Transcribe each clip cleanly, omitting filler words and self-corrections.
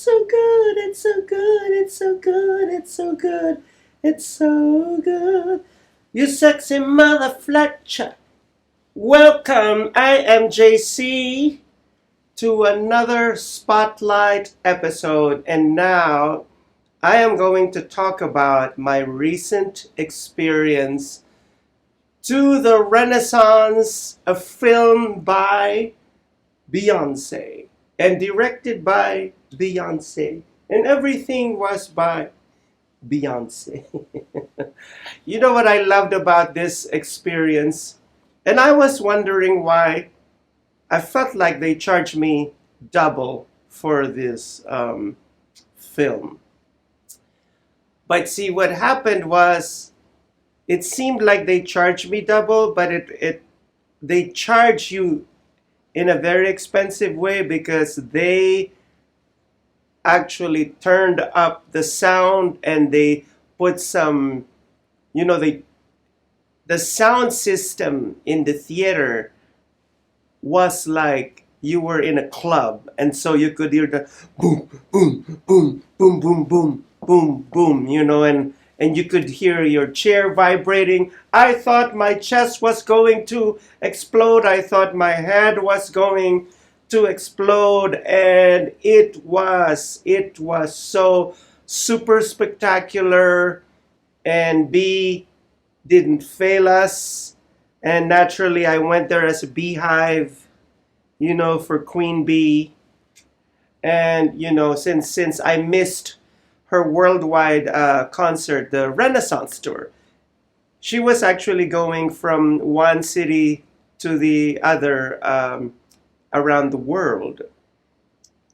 It's so good, it's so good, it's so good, it's so good, it's so good. You sexy mother Fletcher. Welcome, I am JC to another Spotlight episode, and now I am going to talk about my recent experience to the Renaissance, a film by Beyonce and directed by Beyonce, and everything was by Beyonce. You know what I loved about this experience? And I was wondering why I felt like they charged me double for this film. But see, what happened was it seemed like they charged me double, but they charge you in a very expensive way because they actually turned up the sound and they put some, the sound system in the theater was like you were in a club, and so you could hear the boom boom boom boom boom boom boom boom, and you could hear your chair vibrating. I thought my chest was going to explode. I thought my head was going to explode, and it was so super spectacular, and B didn't fail us. And naturally I went there as a beehive, for Queen Bee. And since I missed her worldwide concert, the Renaissance tour, she was actually going from one city to the other around the world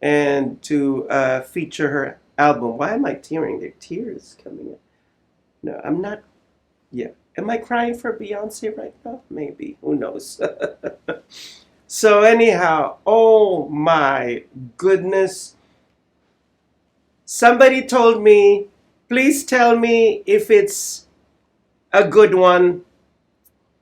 and to feature her album. Why am I tearing? There are tears coming in. No, I'm not. Yeah. Am I crying for Beyonce right now? Maybe. Who knows? So anyhow, oh my goodness. Somebody told me, please tell me if it's a good one,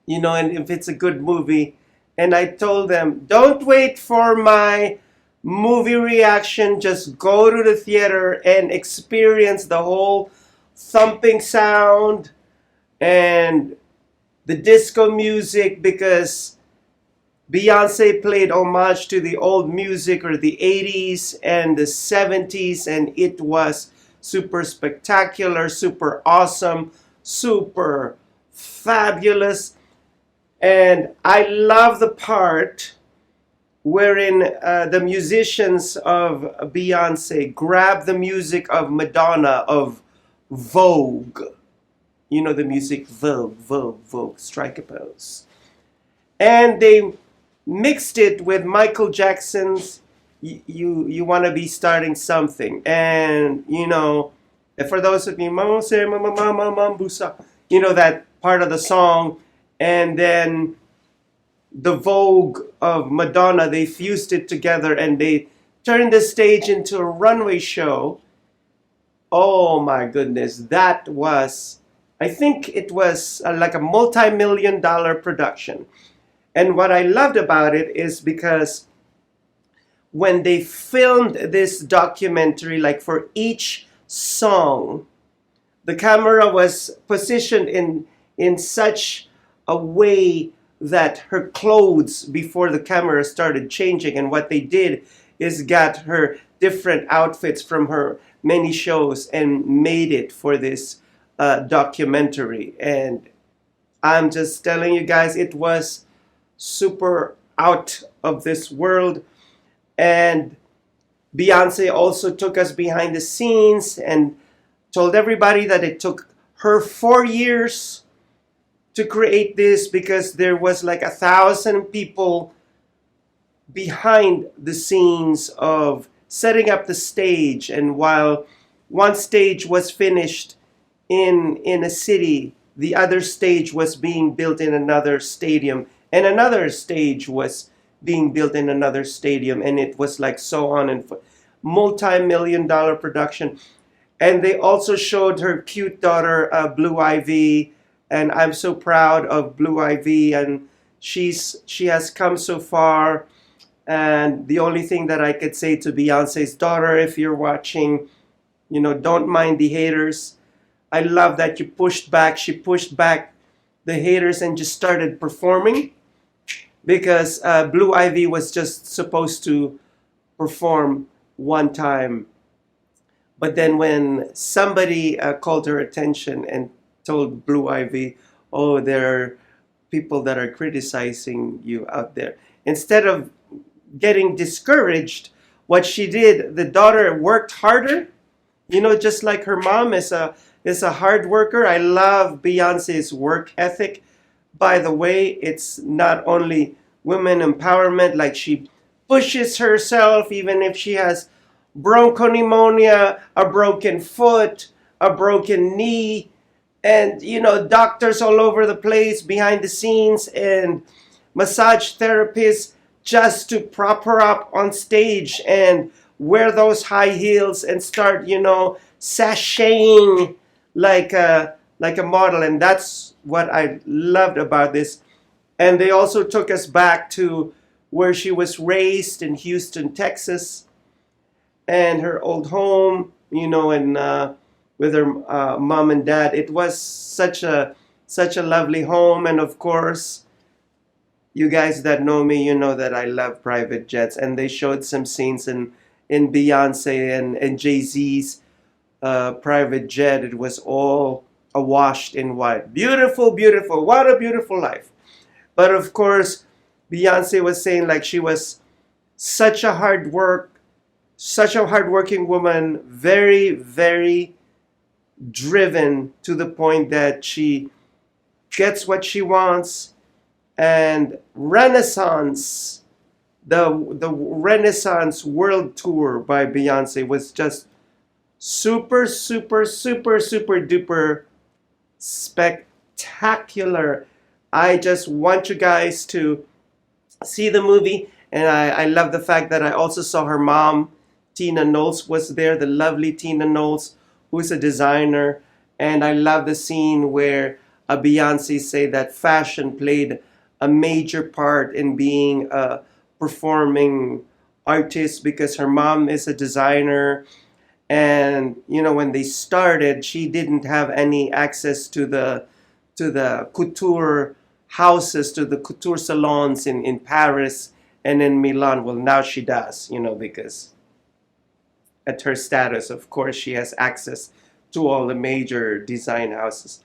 and if it's a good movie. And I told them, don't wait for my movie reaction. Just go to the theater and experience the whole thumping sound and the disco music, because Beyonce played homage to the old music or the 80s and the 70s, and it was super spectacular, super awesome, super fabulous. And I love the part wherein the musicians of Beyonce grab the music of Madonna, of Vogue. The music Vogue, Vogue, Vogue, strike a pose. And they mixed it with Michael Jackson's You Wanna Be Starting Something. And, for those of you, that part of the song. And then the Vogue of Madonna, they fused it together and they turned the stage into a runway show. Oh my goodness, that was, I think it was like a multi-million-dollar production. And what I loved about it is because when they filmed this documentary, like for each song, the camera was positioned in such a way that her clothes before the camera started changing. And what they did is got her different outfits from her many shows and made it for this documentary. And I'm just telling you guys, it was super out of this world. And Beyonce also took us behind the scenes and told everybody that it took her 4 years to create this, because there was like 1,000 people behind the scenes of setting up the stage. And while one stage was finished in a city, the other stage was being built in another stadium, and another stage was being built in another stadium, and it was like so on and multi-million-dollar production. And they also showed her cute daughter, Blue Ivy, and I'm so proud of Blue Ivy, and she has come so far. And the only thing that I could say to Beyonce's daughter, if you're watching, don't mind the haters. I love that you pushed back. She pushed back the haters and just started performing, because Blue Ivy was just supposed to perform one time. But then when somebody called her attention and told Blue Ivy, oh, there are people that are criticizing you out there, instead of getting discouraged, what she did, the daughter worked harder, just like her mom is a hard worker. I love Beyonce's work ethic. By the way, it's not only women empowerment, like she pushes herself even if she has bronchopneumonia, a broken foot, a broken knee, and doctors all over the place behind the scenes, and massage therapists just to prop her up on stage and wear those high heels and start sashaying like a model. And that's what I loved about this. And they also took us back to where she was raised in Houston, Texas, and her old home, and with her mom and dad. It was such a lovely home. And of course, you guys that know me, you know that I love private jets. And they showed some scenes in Beyonce and Jay-Z's private jet. It was all awashed in white. Beautiful, beautiful. What a beautiful life. But of course, Beyonce was saying like she was such a hardworking woman, very, very driven, to the point that she gets what she wants. And Renaissance, the Renaissance World Tour by Beyonce was just super, super, super, super duper spectacular. I just want you guys to see the movie. And I love the fact that I also saw her mom, Tina Knowles, was there, the lovely Tina Knowles, who's a designer. And I love the scene where Beyonce say that fashion played a major part in being a performing artist, because her mom is a designer. And when they started, she didn't have any access to the couture houses, to the couture salons in Paris and in Milan. Well, now she does, because at her status, of course, she has access to all the major design houses.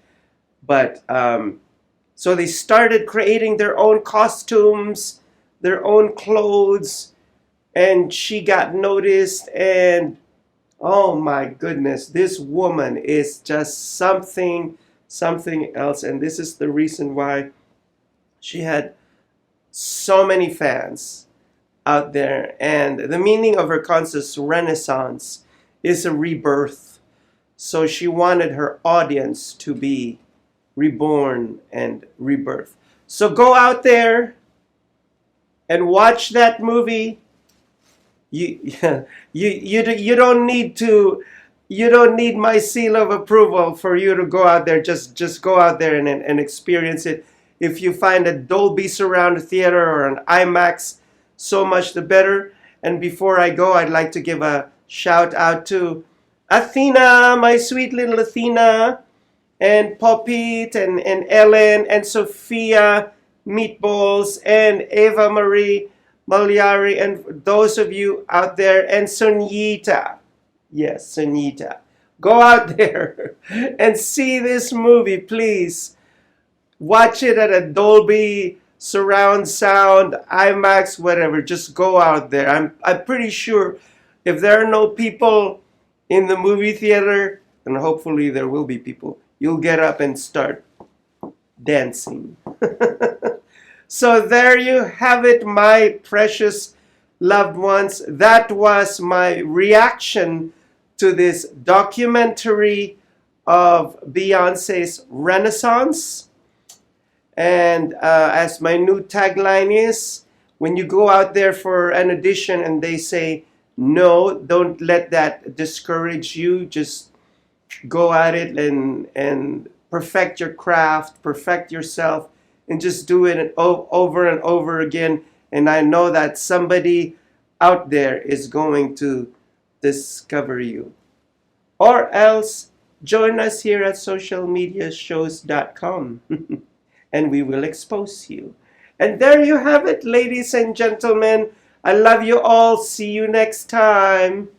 But so they started creating their own costumes, their own clothes, and she got noticed. And oh my goodness, this woman is just something else. And this is the reason why she had so many fans out there. And the meaning of her concept, Renaissance, is a rebirth. So she wanted her audience to be reborn and rebirth. So go out there and watch that movie. You don't need my seal of approval for you to go out there. Just go out there and experience it. If you find a Dolby Surround theater or an IMAX, so much the better. And before I go, I'd like to give a shout out to Athena, my sweet little Athena, and Popit, and Ellen, and Sophia Meatballs, and Eva Marie Malyari, and those of you out there, and Sonita. Yes, Sonita. Go out there and see this movie, please. Watch it at a Dolby surround sound, IMAX, whatever. Just go out there. I'm pretty sure if there are no people in the movie theater, and hopefully there will be people, you'll get up and start dancing. So there you have it, my precious loved ones. That was my reaction to this documentary of Beyonce's Renaissance. And as my new tagline is, when you go out there for an audition and they say no, don't let that discourage you. Just go at it and perfect your craft, perfect yourself, and just do it over and over again. And I know that somebody out there is going to discover you. Or else join us here at socialmediashows.com and we will expose you. And there you have it, ladies and gentlemen. I love you all. See you next time.